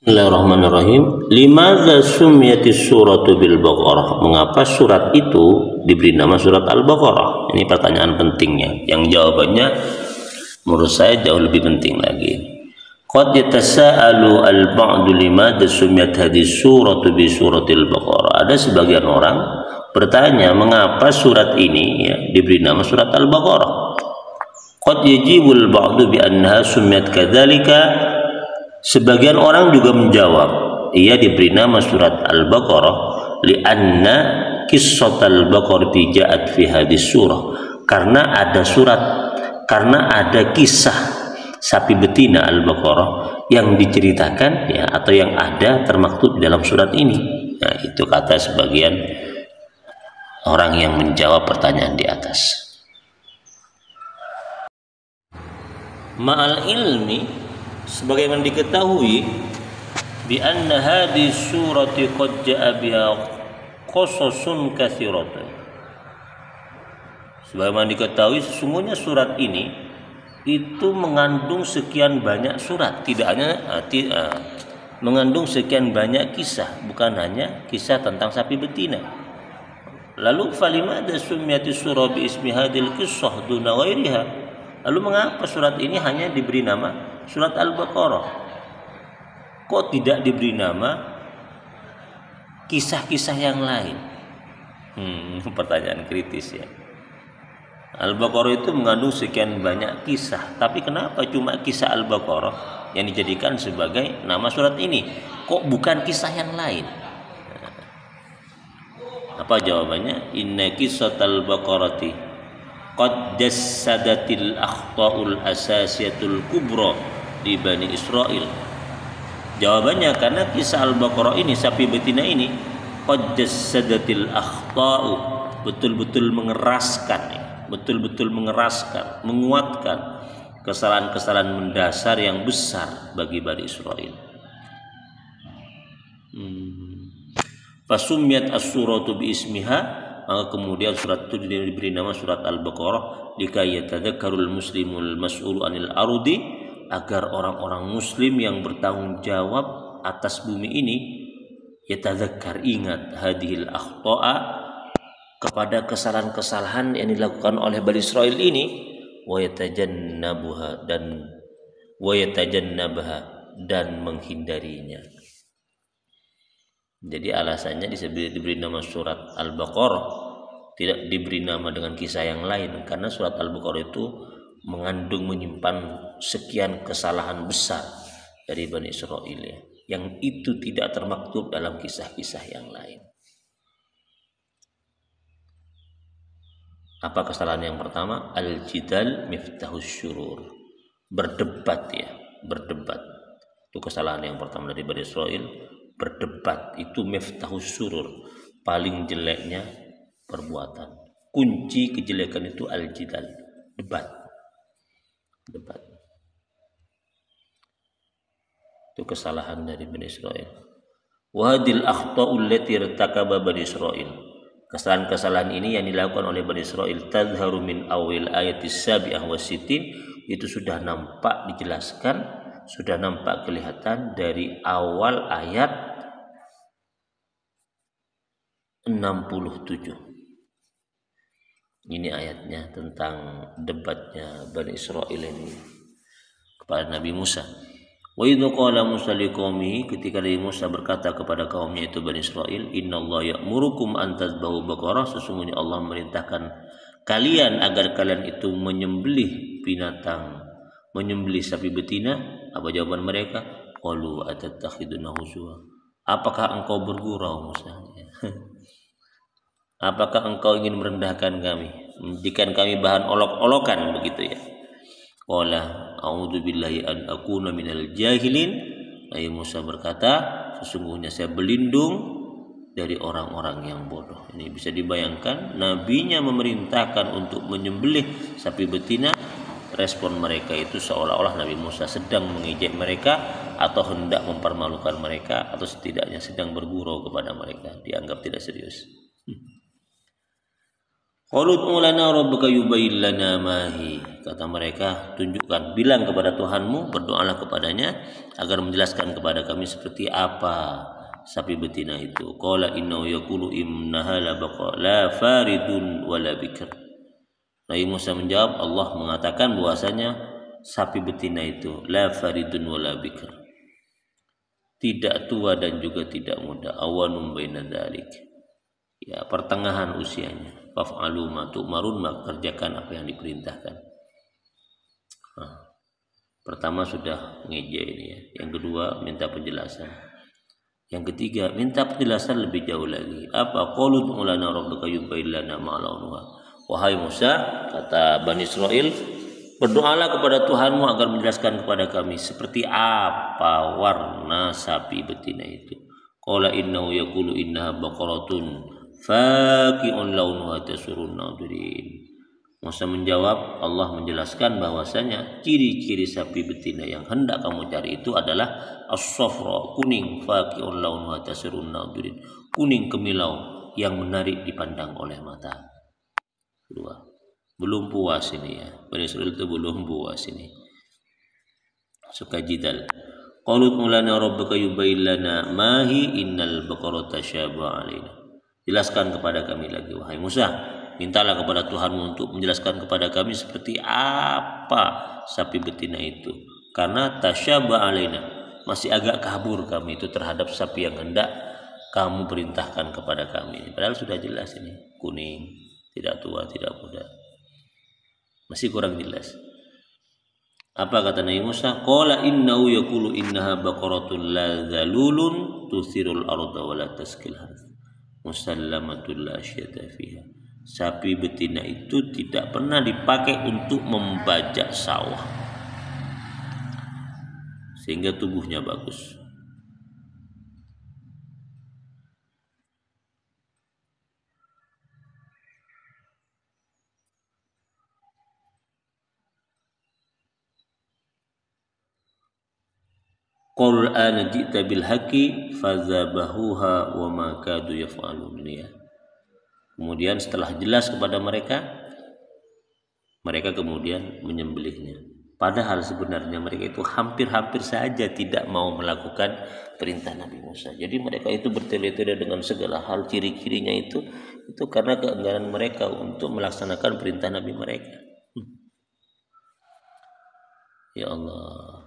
Bismillahirrahmanirrahim. Limadza summiyatis suratu bil Baqarah? Mengapa surat itu diberi nama surat Al-Baqarah? Ini pertanyaan pentingnya, yang jawabannya menurut saya jauh lebih penting lagi. Qad yatasaalu al-ba'du limadza summiyat hadhihi suratu bi suratil Baqarah. Ada sebagian orang bertanya mengapa surat ini diberi nama surat Al-Baqarah. Qad yajibul ba'du bi annaha summiyat kadzalika. Sebagian orang juga menjawab, ia diberi nama surat Al-Baqarah li'anna qissatal baqarati ja'at fi hadis surah, karena ada kisah sapi betina Al-Baqarah yang diceritakan atau yang ada termaktub dalam surat ini. Nah, itu kata sebagian orang yang menjawab pertanyaan di atas. Ma'al ilmi, sebagaimana diketahui bi anna hadhihi surati qad jaa biha qasasun katsiratun, sebagaimana diketahui sesungguhnya surat ini itu mengandung sekian banyak surat, tidak hanya mengandung sekian banyak kisah, bukan hanya kisah tentang sapi betina. Lalu falimada summiyati surah bi ismi hadhil qissah duna ghairiha? Lalu mengapa surat ini hanya diberi nama surat Al-Baqarah? Kok tidak diberi nama kisah-kisah yang lain? Pertanyaan kritis ya. Al-Baqarah itu mengandung sekian banyak kisah, tapi kenapa cuma kisah Al-Baqarah yang dijadikan sebagai nama surat ini? Kok bukan kisah yang lain? Apa jawabannya? Inna qissatal baqarati qad jassadatil akhta'ul asasiyatul kubra di Bani Israel. Jawabannya karena kisah Al-Baqarah ini, sapi betina ini, qad jassadatil akhta'u, betul-betul mengeraskan, menguatkan kesalahan-kesalahan mendasar yang besar bagi Bani Israel. Fasummiyat as-suratu bi ismiha, maka kemudian surat itu diberi nama surat Al-Baqarah likai yatadzakkarul muslimul mas'ul anil arudi, agar orang-orang muslim yang bertanggung jawab atas bumi ini yatadzakkar, ingat, hadhil akhta'a, kepada kesalahan-kesalahan yang dilakukan oleh Bani Israil ini, wa yatajannabaha, dan menghindarinya. Jadi alasannya diberi nama surat Al-Baqarah, tidak diberi nama dengan kisah yang lain, karena surat Al-Baqarah itu menyimpan sekian kesalahan besar dari Bani Israil yang itu tidak termaktub dalam kisah-kisah yang lain. Apa kesalahan yang pertama? Al-jidal miftahus syurur, berdebat. Itu kesalahan yang pertama dari Bani Israil. Berdebat itu miftahus surur, paling jeleknya perbuatan. Kunci kejelekan itu al-jidal, debat. Itu kesalahan dari Bani Israil. Wa hadil akhta'u allati irtakaba Bani Israil, kesalahan-kesalahan ini yang dilakukan oleh Bani Israil, tadhharu min awil ayatis sabi'ah wasitin, itu sudah nampak dijelaskan, sudah nampak kelihatan dari awal ayat 67. Ini ayatnya tentang debatnya Bani Israil ini kepada Nabi Musa. Wa idza qala Musa liqaumihi, ketika Nabi Musa berkata kepada kaumnya itu Bani Israil, innallaha ya'murukum an tadhbahu baqarah, sesungguhnya Allah memerintahkan kalian agar kalian itu menyembelih binatang, menyembelih sapi betina. Apa jawaban mereka? Qalu atattakhiduna huzwa, apakah engkau bergurau Musa? Apakah engkau ingin merendahkan kami, menjadikan kami bahan olok-olokan, begitu ya? Qala a'udzubillahi an akuna minal jahilin. Nabi Musa berkata, sesungguhnya saya berlindung dari orang-orang yang bodoh. Ini bisa dibayangkan, nabinya memerintahkan untuk menyembelih sapi betina. Respon mereka itu seolah-olah Nabi Musa sedang mengejek mereka, atau hendak mempermalukan mereka, atau setidaknya sedang bergurau kepada mereka, dianggap tidak serius. Qalu lana rabbaka yubayyin lana ma hi, Kata mereka, tunjukkan, bilang kepada Tuhanmu, berdoalah kepadanya agar menjelaskan kepada kami seperti apa sapi betina itu. Qala innahu yaqulu innaha la faridun wala bikr. Nabi Musa menjawab, Allah mengatakan bahwasanya sapi betina itu la faridun wala bikr, tidak tua dan juga tidak muda, awanum baina dzalik, ya pertengahan usianya. Faf'alu ma tu'marun, maka kerjakan apa yang diperintahkan. Nah, pertama sudah ngeje ini ya. Yang kedua minta penjelasan. Yang ketiga minta penjelasan lebih jauh lagi. Apa? Qalu ulana rabbaka yubayyin lana ma launuha. Wahai Musa, kata Bani Israel, berdoalah kepada Tuhanmu agar menjelaskan kepada kami seperti apa warna sapi betina itu. Qala innahu yaqulu innaha baqaratun faqi'un launuha tasurun nadirin. Musa menjawab, Allah menjelaskan bahwasanya ciri-ciri sapi betina yang hendak kamu cari itu adalah as-safra, kuning, faqi'un launuha tasurun nadirin, kuning kemilau yang menarik dipandang oleh mata. Kedua, belum puas ini ya. Bani Israil itu belum puas ini. Suka jidal. Qalut mulana rabbaka yubayyin lana ma hi innal baqarata syaba alaina. Jelaskan kepada kami lagi wahai Musa, mintalah kepada Tuhanmu untuk menjelaskan kepada kami seperti apa sapi betina itu, karena tasyaba alaina, masih agak kabur kami itu terhadap sapi yang hendak kamu perintahkan kepada kami. Padahal sudah jelas ini, kuning, tidak tua, tidak muda. Masih kurang jelas. Apa kata Nabi Musa? Qala innahu yaqulu innaha baqaratun la dzalulun tusirul arda wa la taskil harth musallamatul la syata fiha. Sapi betina itu tidak pernah dipakai untuk membajak sawah sehingga tubuhnya bagus. Qul ana ji'ta bil haqqi fazabahuha wa ma kadu yaf'alun ya. Kemudian setelah jelas kepada mereka, mereka kemudian menyembelihnya. Padahal sebenarnya mereka itu hampir-hampir saja tidak mau melakukan perintah Nabi Musa. Jadi mereka itu bertele-tele dengan segala hal ciri-cirinya itu karena keengganan mereka untuk melaksanakan perintah Nabi mereka. Ya Allah.